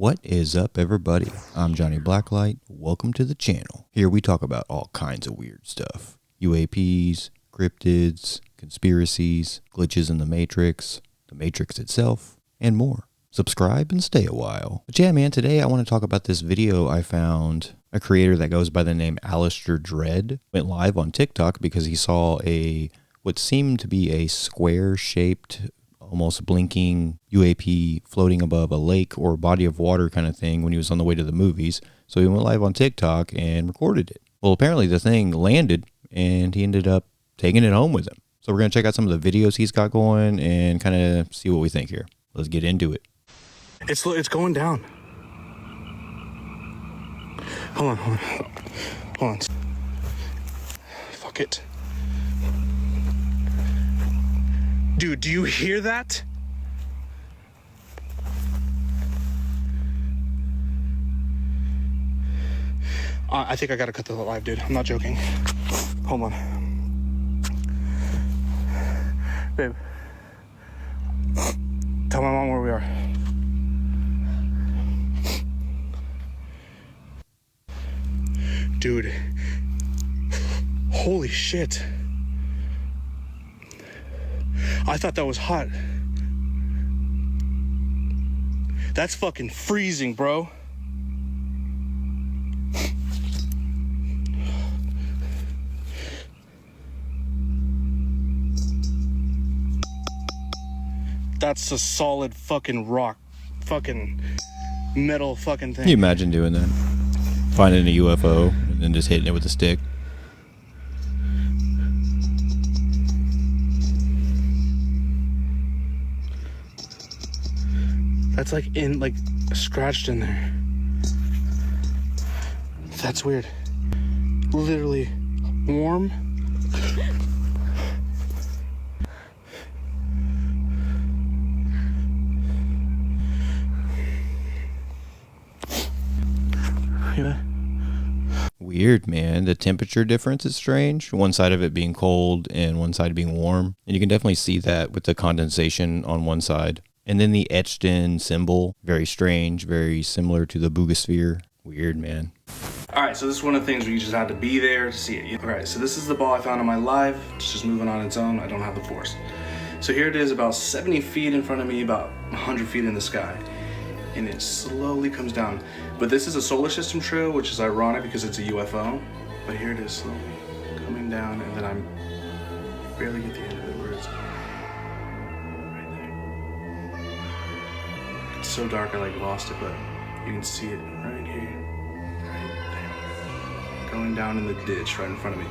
What is up, everybody? I'm Johnny Blacklight. Welcome to the channel. Here we talk about all kinds of weird stuff. UAPs, cryptids, conspiracies, glitches in the Matrix itself, and more. Subscribe and stay a while. But yeah, man, today I want to talk about this video I found. A creator that goes by the name Alistair Dread went live on TikTok because he saw what seemed to be a square-shaped, almost blinking UAP floating above a lake or body of water kind of thing when he was on the way to the movies. So he went live on TikTok and recorded it. Well, apparently the thing landed and he ended up taking it home with him. So we're going to check out some of the videos he's got going and kind of see what we think here. Let's get into it. It's going down. Hold on. Fuck it. Dude, do you hear that? I think I gotta cut the live, dude. I'm not joking. Hold on. Babe. Tell my mom where we are. Dude. Holy shit. I thought that was hot. That's fucking freezing, bro. That's a solid fucking rock, fucking metal fucking thing. Can you imagine doing that? Finding a UFO and then just hitting it with a stick. That's like scratched in there. That's weird. Literally warm. Yeah. Weird, man. The temperature difference is strange. One side of it being cold and one side being warm. And you can definitely see that with the condensation on one side. And then the etched in symbol, very strange, very similar to the boogosphere. Weird, man. All right, so this is one of the things where you just had to be there to see it. All right, so this is the ball I found on my live. It's just moving on its own. I don't have the force. So here it is, about 70 feet in front of me, about 100 feet in the sky. And it slowly comes down. But this is a solar system trail, which is ironic because it's a UFO. But here it is, slowly coming down, and then I'm barely get the end of it where it's right there. It's so dark I lost it, but you can see it right here, right there, going down in the ditch right in front of me.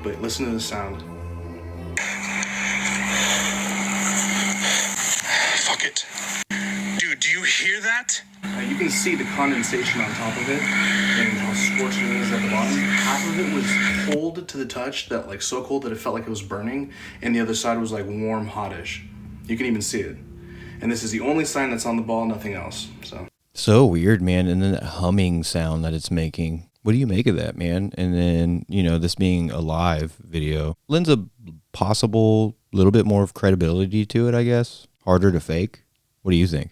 But listen to the sound. Fuck it. Dude, do you hear that? You can see the condensation on top of it and how scorching it is at the bottom. Half of it was cold to the touch, that so cold that it felt like it was burning, and the other side was warm, hottish. You can even see it. And this is the only sign that's on the ball, nothing else. So weird, man. And then that humming sound that it's making. What do you make of that, man? And then, this being a live video lends a possible little bit more of credibility to it, I guess. Harder to fake. What do you think?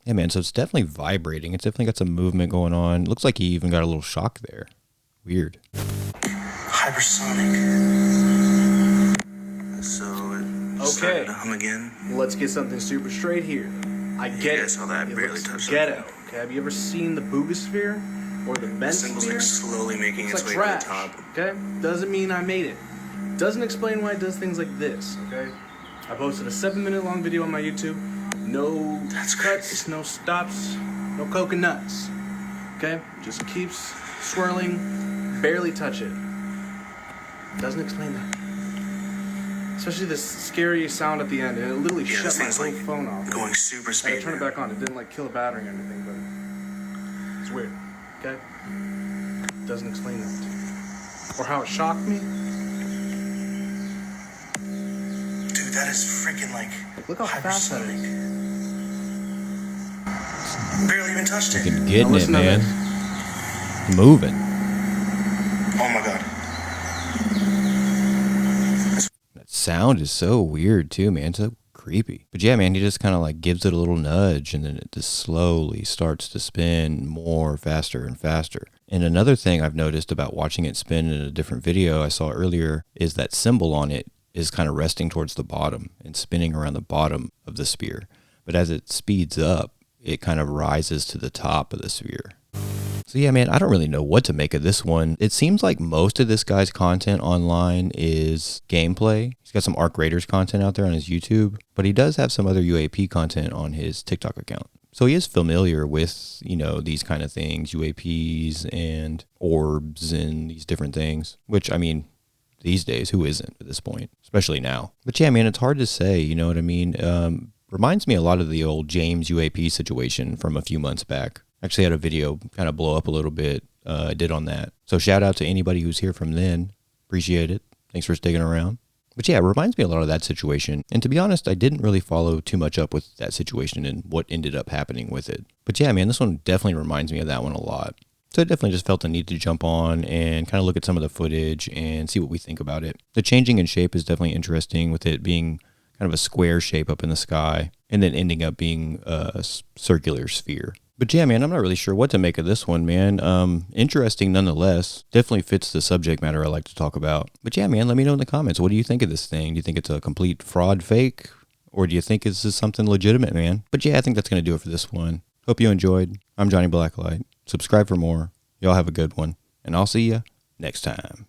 Yeah, man, so it's definitely vibrating. It's definitely got some movement going on. Looks like he even got a little shock there. Weird. Hypersonic. So it started to hum again. Let's get something super straight here. I get it. Saw that. It Barely looks touched ghetto. it. Okay, have you ever seen the boogosphere or the The symbol's sphere? slowly making It's its like way trash. to the top. Okay, doesn't mean I made it. Doesn't explain why it does things like this. Okay, I posted a 7-minute long video on my YouTube. No That's cuts, crazy. no stops, no coconuts. Okay, just keeps swirling, barely touch it. Doesn't explain that. Especially this scary sound at the end, and it literally shut this my thing's whole phone off. going super I had speed. to turn it back on. It didn't kill the battery or anything, but it's weird. Okay? Doesn't explain that. Or how it shocked me. that is freaking like Look how fast that is. Barely even touched it. Fucking getting Now it, listen to man. this. Moving. Oh my god. That sound is so weird too, man. So creepy. But yeah, man, he just kind of like gives it a little nudge and then it just slowly starts to spin more faster and faster. And another thing I've noticed about watching it spin in a different video I saw earlier is that symbol on it is kind of resting towards the bottom and spinning around the bottom of the sphere. But as it speeds up, it kind of rises to the top of the sphere. So yeah, man, I don't really know what to make of this one. It seems like most of this guy's content online is gameplay. He's got some Arc Raiders content out there on his YouTube, but he does have some other UAP content on his TikTok account. So he is familiar with, you know, these kind of things, UAPs and orbs and these different things, which, I mean, these days, who isn't at this point, especially now? But yeah, man, it's hard to say, you know what I mean? Reminds me a lot of the old James UAP situation from a few months back. Actually had a video kind of blow up a little bit. I did on that. So shout out to anybody who's here from then. Appreciate it. Thanks for sticking around. But yeah, it reminds me a lot of that situation. And to be honest, I didn't really follow too much up with that situation and what ended up happening with it. But yeah, man, this one definitely reminds me of that one a lot. So I definitely just felt the need to jump on and kind of look at some of the footage and see what we think about it. The changing in shape is definitely interesting, with it being kind of a square shape up in the sky and then ending up being a circular sphere. But yeah, man, I'm not really sure what to make of this one, man. Interesting nonetheless. Definitely fits the subject matter I like to talk about. But yeah, man, let me know in the comments. What do you think of this thing? Do you think it's a complete fraud fake? Or do you think this is something legitimate, man? But yeah, I think that's going to do it for this one. Hope you enjoyed. I'm Johnny Blacklight. Subscribe for more. Y'all have a good one. And I'll see you next time.